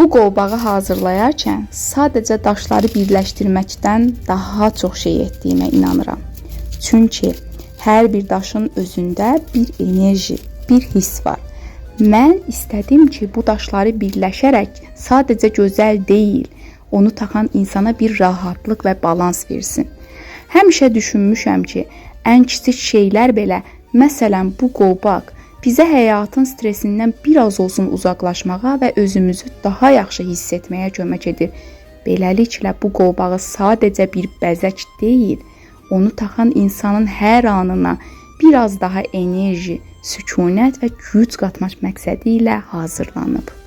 Bu qolbağı hazırlayarkən sadəcə daşları birləşdirməkdən daha çox şey etdiyimə inanıram. Çünki hər bir daşın özündə bir enerji, bir hiss var. Mən istədim ki, bu daşları birləşərək sadəcə gözəl deyil, onu taxan insana bir rahatlıq və balans versin. Həmişə düşünmüşəm ki, ən kiçik şeylər belə, məsələn bu qolbaq, bizə həyatın stresindən biraz olsun uzaqlaşmağa və özümüzü daha yaxşı hiss etməyə kömək edir. Beləliklə bu qolbağı sadəcə bir bəzək deyil, onu taxan insanın hər anına biraz daha enerji, sükunət və güc qatmaq məqsədi ilə hazırlanıb.